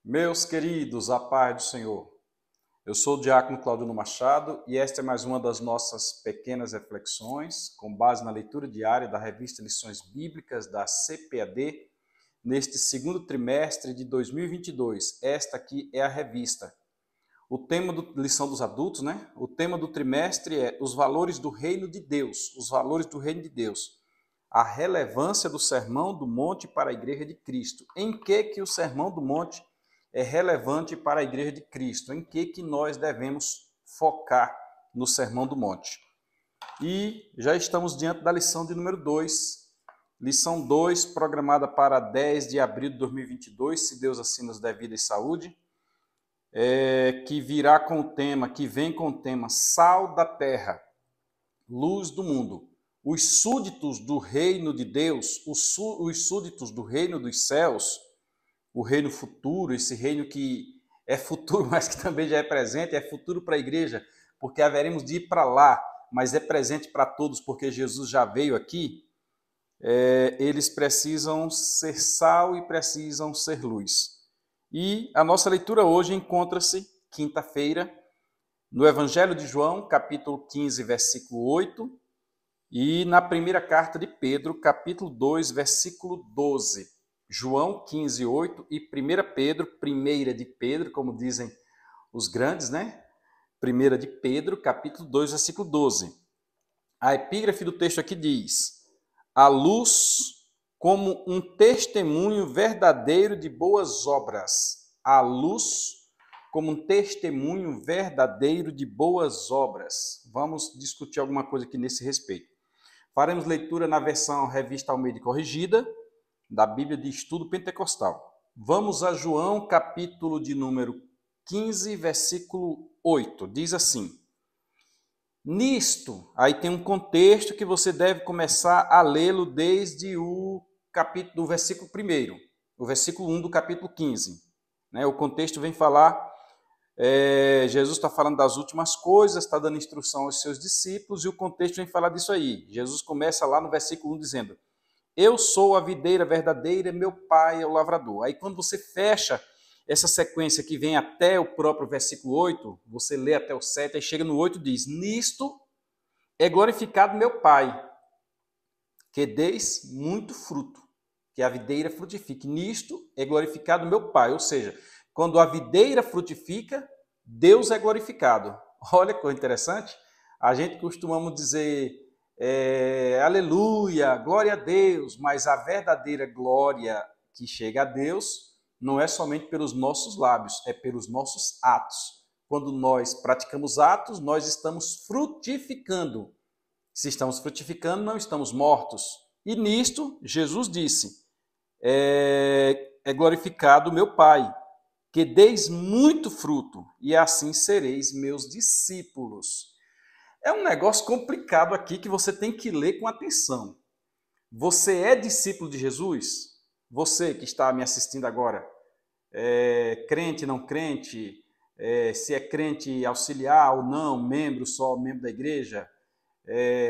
Meus queridos, a paz do Senhor. Eu sou o diácono Claudino Machado e esta é mais uma das nossas pequenas reflexões, com base na leitura diária da revista Lições Bíblicas da CPAD, neste segundo trimestre de 2022. Esta aqui é a revista. O tema da lição dos adultos, né? O tema do trimestre é os valores do reino de Deus, os valores do reino de Deus. A relevância do Sermão do Monte para a Igreja de Cristo. Em que o Sermão do Monte é relevante para a Igreja de Cristo? Em que nós devemos focar no Sermão do Monte? E já estamos diante da lição de número 2. Lição 2, programada para 10 de abril de 2022, se Deus assim nos der vida e saúde, que vem com o tema Sal da Terra, Luz do Mundo. Os súditos do reino de Deus, os súditos do reino dos céus, o reino futuro, esse reino que é futuro, mas que também já é presente, é futuro para a igreja, porque haveremos de ir para lá, mas é presente para todos, porque Jesus já veio aqui. Eles precisam ser sal e precisam ser luz. E a nossa leitura hoje encontra-se, quinta-feira, no Evangelho de João, capítulo 15, versículo 8, e na primeira carta de Pedro, capítulo 2, versículo 12. João 15, 8 e 1 Pedro, primeira de Pedro, como dizem os grandes, né? Primeira de Pedro, capítulo 2, versículo 12. A epígrafe do texto aqui diz: a luz como um testemunho verdadeiro de boas obras. A luz como um testemunho verdadeiro de boas obras. Vamos discutir alguma coisa aqui nesse respeito. Faremos leitura na versão Revista Almeida Corrigida, da Bíblia de Estudo Pentecostal. Vamos a João, capítulo de número 15, versículo 8. Diz assim: nisto, aí tem um contexto que você deve começar a lê-lo desde o capítulo, do versículo 1, o versículo 1 do capítulo 15. O contexto vem falar, Jesus está falando das últimas coisas, está dando instrução aos seus discípulos, e o contexto vem falar disso aí. Jesus começa lá no versículo 1 dizendo: eu sou a videira verdadeira, meu pai é o lavrador. Aí quando você fecha essa sequência que vem até o próprio versículo 8, você lê até o 7, aí chega no 8 e diz: nisto é glorificado meu pai, que deis muito fruto, que a videira frutifique. Nisto é glorificado meu pai. Ou seja, quando a videira frutifica, Deus é glorificado. Olha que coisa interessante. A gente costumamos dizer aleluia, glória a Deus, mas a verdadeira glória que chega a Deus não é somente pelos nossos lábios, é pelos nossos atos. Quando nós praticamos atos, nós estamos frutificando. Se estamos frutificando, não estamos mortos. E nisto, Jesus disse: é glorificado meu Pai, que deis muito fruto, e assim sereis meus discípulos. É um negócio complicado aqui que você tem que ler com atenção. Você é discípulo de Jesus? Você que está me assistindo agora, crente, não crente, se é crente auxiliar ou não, só membro da igreja,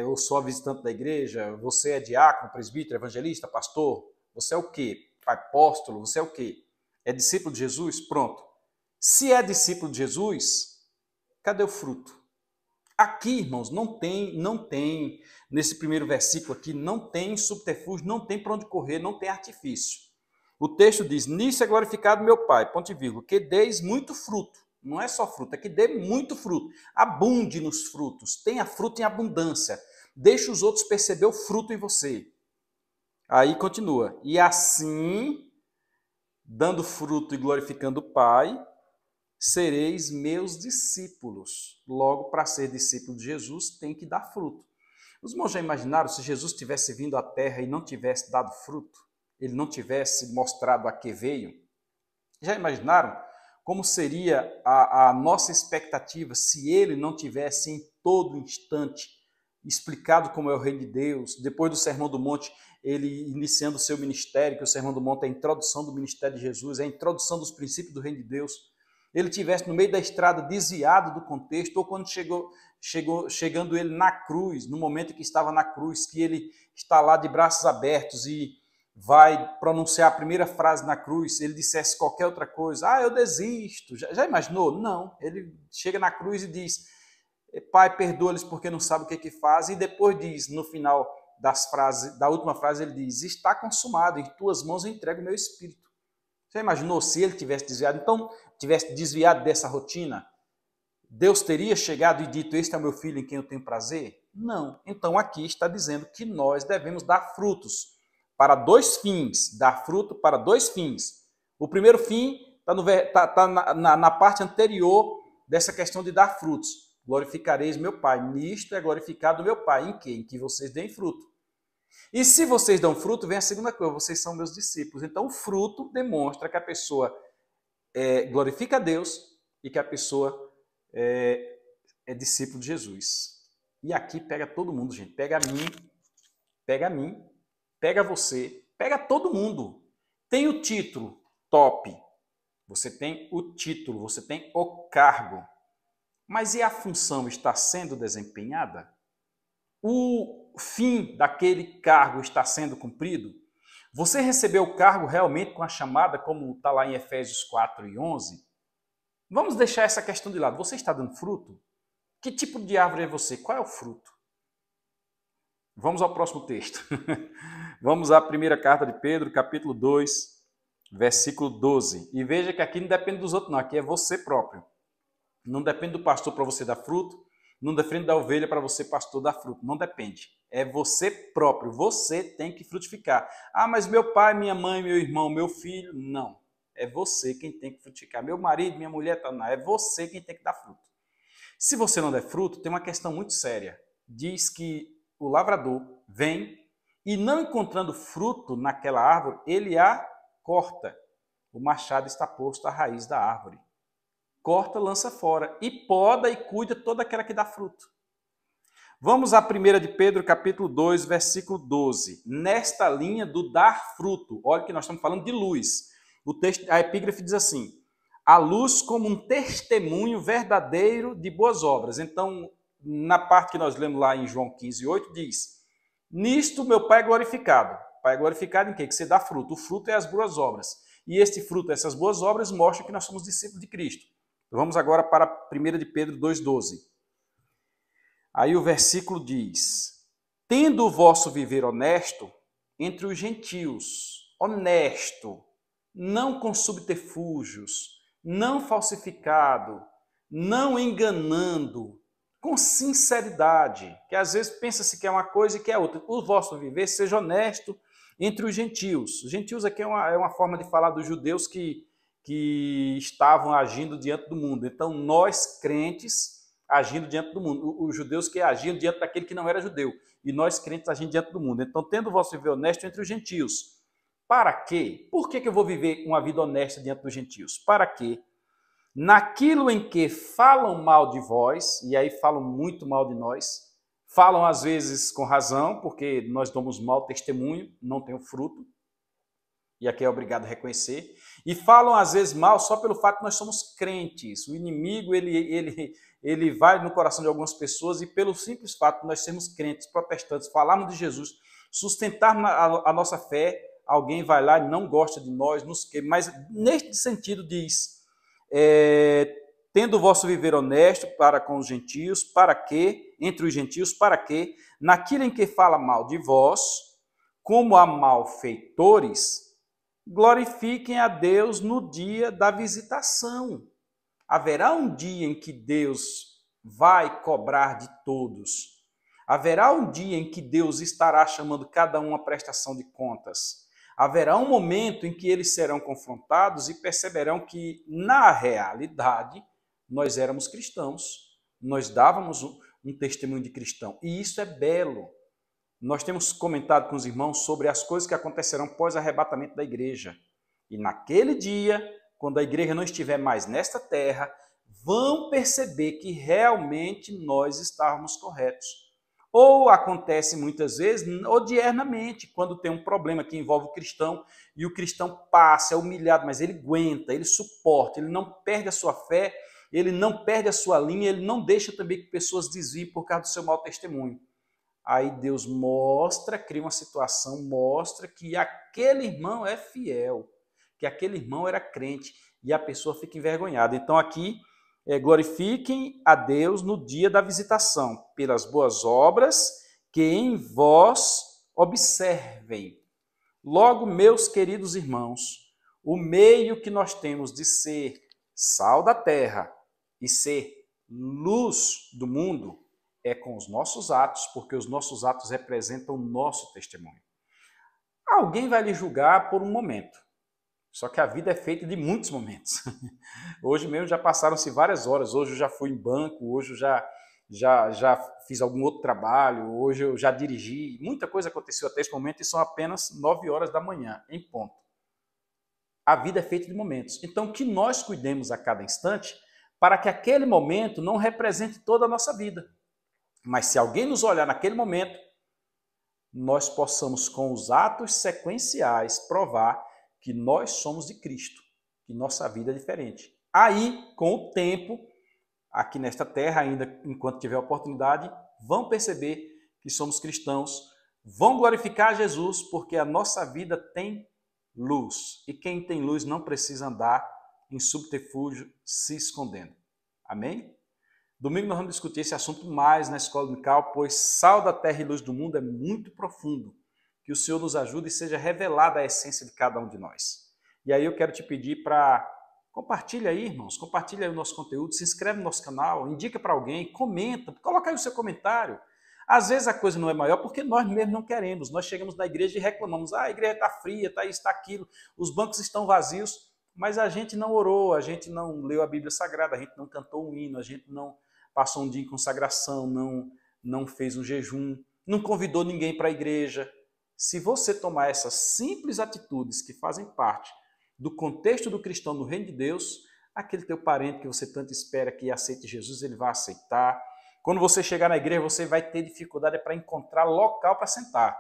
ou só visitante da igreja, você é diácono, presbítero, evangelista, pastor, você é o quê? Apóstolo, você é o quê? É discípulo de Jesus? Pronto. Se é discípulo de Jesus, cadê o fruto? Aqui, irmãos, não tem, nesse primeiro versículo aqui, não tem subterfúgio, não tem para onde correr, não tem artifício. O texto diz: nisso é glorificado meu Pai, ponto e vírgula, que deis muito fruto. Não é só fruto, é que dê muito fruto. Abunde nos frutos, tenha fruto em abundância. Deixe os outros perceber o fruto em você. Aí continua: e assim, dando fruto e glorificando o Pai, sereis meus discípulos. Logo, para ser discípulo de Jesus, tem que dar fruto. Os irmãos já imaginaram se Jesus tivesse vindo à Terra e não tivesse dado fruto? Ele não tivesse mostrado a que veio? Já imaginaram como seria a nossa expectativa se ele não tivesse em todo instante explicado como é o reino de Deus? Depois do Sermão do Monte, ele iniciando o seu ministério, que o Sermão do Monte é a introdução do ministério de Jesus, é a introdução dos princípios do reino de Deus. Ele tivesse no meio da estrada desviado do contexto, ou quando chegando ele na cruz, no momento que estava na cruz, que ele está lá de braços abertos e vai pronunciar a primeira frase na cruz, ele dissesse qualquer outra coisa, eu desisto, já imaginou? Não, ele chega na cruz e diz, Pai, perdoa-lhes porque não sabem o que fazem, e depois diz, no final da última frase, ele diz, está consumado, em tuas mãos eu entrego o meu espírito. Já imaginou se ele tivesse desviado? Então, tivesse desviado dessa rotina, Deus teria chegado e dito, este é o meu filho em quem eu tenho prazer? Não. Então aqui está dizendo que nós devemos dar frutos para dois fins, dar fruto para dois fins. O primeiro fim está na parte anterior dessa questão de dar frutos. Glorificareis meu Pai. Nisto é glorificado meu Pai. Em quê? Em que vocês deem fruto. E se vocês dão fruto, vem a segunda coisa, vocês são meus discípulos. Então o fruto demonstra que a pessoa glorifica a Deus e que a pessoa é discípulo de Jesus. E aqui pega todo mundo, gente. Pega a mim, pega você, pega todo mundo. Tem o título, top. Você tem o título, você tem o cargo. Mas e a função está sendo desempenhada? O fim daquele cargo está sendo cumprido? Você recebeu o cargo realmente com a chamada, como está lá em Efésios 4 e 11? Vamos deixar essa questão de lado. Você está dando fruto? Que tipo de árvore é você? Qual é o fruto? Vamos ao próximo texto. Vamos à primeira carta de Pedro, capítulo 2, versículo 12. E veja que aqui não depende dos outros, não. Aqui é você próprio. Não depende do pastor para você dar fruto. Não depende da ovelha para você, pastor, dar fruto. Não depende. É você próprio. Você tem que frutificar. Mas meu pai, minha mãe, meu irmão, meu filho. Não. É você quem tem que frutificar. Meu marido, minha mulher, não. É você quem tem que dar fruto. Se você não der fruto, tem uma questão muito séria. Diz que o lavrador vem e, não encontrando fruto naquela árvore, ele a corta. O machado está posto à raiz da árvore. Corta, lança fora e poda e cuida toda aquela que dá fruto. Vamos à 1 de Pedro, capítulo 2, versículo 12. Nesta linha do dar fruto, olha que nós estamos falando de luz. O texto, a epígrafe diz assim, a luz como um testemunho verdadeiro de boas obras. Então, na parte que nós lemos lá em João 15, 8, diz, nisto meu Pai é glorificado. Pai é glorificado em quê? Que você dá fruto. O fruto é as boas obras. E este fruto, essas boas obras, mostram que nós somos discípulos de Cristo. Vamos agora para 1 de Pedro 2,12. Aí o versículo diz, tendo o vosso viver honesto entre os gentios, honesto, não com subterfúgios, não falsificado, não enganando, com sinceridade, que às vezes pensa-se que é uma coisa e que é outra. O vosso viver seja honesto entre os gentios. Os gentios aqui é uma forma de falar dos judeus que estavam agindo diante do mundo. Então, nós, crentes, agindo diante do mundo. Os judeus que agiam diante daquele que não era judeu. E nós, crentes, agindo diante do mundo. Então, tendo o vosso viver honesto entre os gentios. Para quê? Por que eu vou viver uma vida honesta diante dos gentios? Para quê? Naquilo em que falam mal de vós, e aí falam muito mal de nós, falam às vezes com razão, porque nós damos mau testemunho, não tem o fruto, e aqui é obrigado a reconhecer, e falam às vezes mal só pelo fato que nós somos crentes. O inimigo, ele vai no coração de algumas pessoas e pelo simples fato de nós sermos crentes, protestantes, falarmos de Jesus, sustentarmos a nossa fé, alguém vai lá e não gosta de nós, nos queima. Mas neste sentido diz, tendo o vosso viver honesto para com os gentios, para que, entre os gentios, para que, naquilo em que fala mal de vós, como a malfeitores, glorifiquem a Deus no dia da visitação. Haverá um dia em que Deus vai cobrar de todos. Haverá um dia em que Deus estará chamando cada um à prestação de contas. Haverá um momento em que eles serão confrontados e perceberão que, na realidade, nós éramos cristãos. Nós dávamos um testemunho de cristão. E isso é belo. Nós temos comentado com os irmãos sobre as coisas que acontecerão pós-arrebatamento da igreja. E naquele dia, quando a igreja não estiver mais nesta terra, vão perceber que realmente nós estávamos corretos. Ou acontece muitas vezes, odiernamente, quando tem um problema que envolve o cristão e o cristão passa, é humilhado, mas ele aguenta, ele suporta, ele não perde a sua fé, ele não perde a sua linha, ele não deixa também que pessoas desviem por causa do seu mau testemunho. aí Deus mostra, cria uma situação, mostra que aquele irmão é fiel, que aquele irmão era crente, e a pessoa fica envergonhada. Então aqui, glorifiquem a Deus no dia da visitação, pelas boas obras que em vós observem. Logo, meus queridos irmãos, o meio que nós temos de ser sal da terra e ser luz do mundo é com os nossos atos, porque os nossos atos representam o nosso testemunho. Alguém vai lhe julgar por um momento, só que a vida é feita de muitos momentos. Hoje mesmo já passaram-se várias horas, hoje eu já fui em banco, hoje eu já fiz algum outro trabalho, hoje eu já dirigi, muita coisa aconteceu até esse momento e são apenas 9 horas da manhã, em ponto. A vida é feita de momentos, então que nós cuidemos a cada instante para que aquele momento não represente toda a nossa vida. Mas se alguém nos olhar naquele momento, nós possamos com os atos sequenciais provar que nós somos de Cristo, que nossa vida é diferente. Aí, com o tempo, aqui nesta terra, ainda enquanto tiver oportunidade, vão perceber que somos cristãos, vão glorificar Jesus, porque a nossa vida tem luz. E quem tem luz não precisa andar em subterfúgio se escondendo. Amém? Domingo nós vamos discutir esse assunto mais na escola dominical, pois sal da terra e luz do mundo é muito profundo. Que o Senhor nos ajude e seja revelada a essência de cada um de nós. E aí eu quero te pedir para compartilha aí, irmãos, compartilha aí o nosso conteúdo, se inscreve no nosso canal, indica para alguém, comenta, coloca aí o seu comentário. Às vezes a coisa não é maior porque nós mesmos não queremos. Nós chegamos na igreja e reclamamos, a igreja está fria, está isso, está aquilo, os bancos estão vazios, mas a gente não orou, a gente não leu a Bíblia Sagrada, a gente não cantou um hino, a gente não passou um dia em consagração, não fez um jejum, não convidou ninguém para a igreja. Se você tomar essas simples atitudes que fazem parte do contexto do cristão no reino de Deus, aquele teu parente que você tanto espera que aceite Jesus, ele vai aceitar. Quando você chegar na igreja, você vai ter dificuldade para encontrar local para sentar.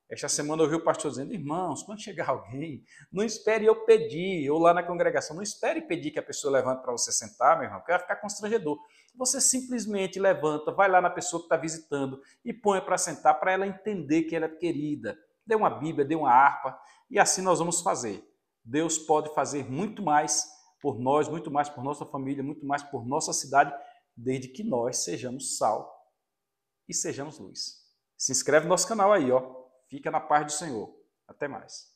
Esta semana eu ouvi o pastor dizendo, irmãos, quando chegar alguém, não espere eu pedir, ou lá na congregação, não espere pedir que a pessoa levante para você sentar, meu irmão, porque vai ficar constrangedor. Você simplesmente levanta, vai lá na pessoa que está visitando e põe para sentar, para ela entender que ela é querida. Dê uma Bíblia, dê uma harpa, e assim nós vamos fazer. Deus pode fazer muito mais por nós, muito mais por nossa família, muito mais por nossa cidade, desde que nós sejamos sal e sejamos luz. Se inscreve no nosso canal aí, ó. Fica na paz do Senhor. Até mais.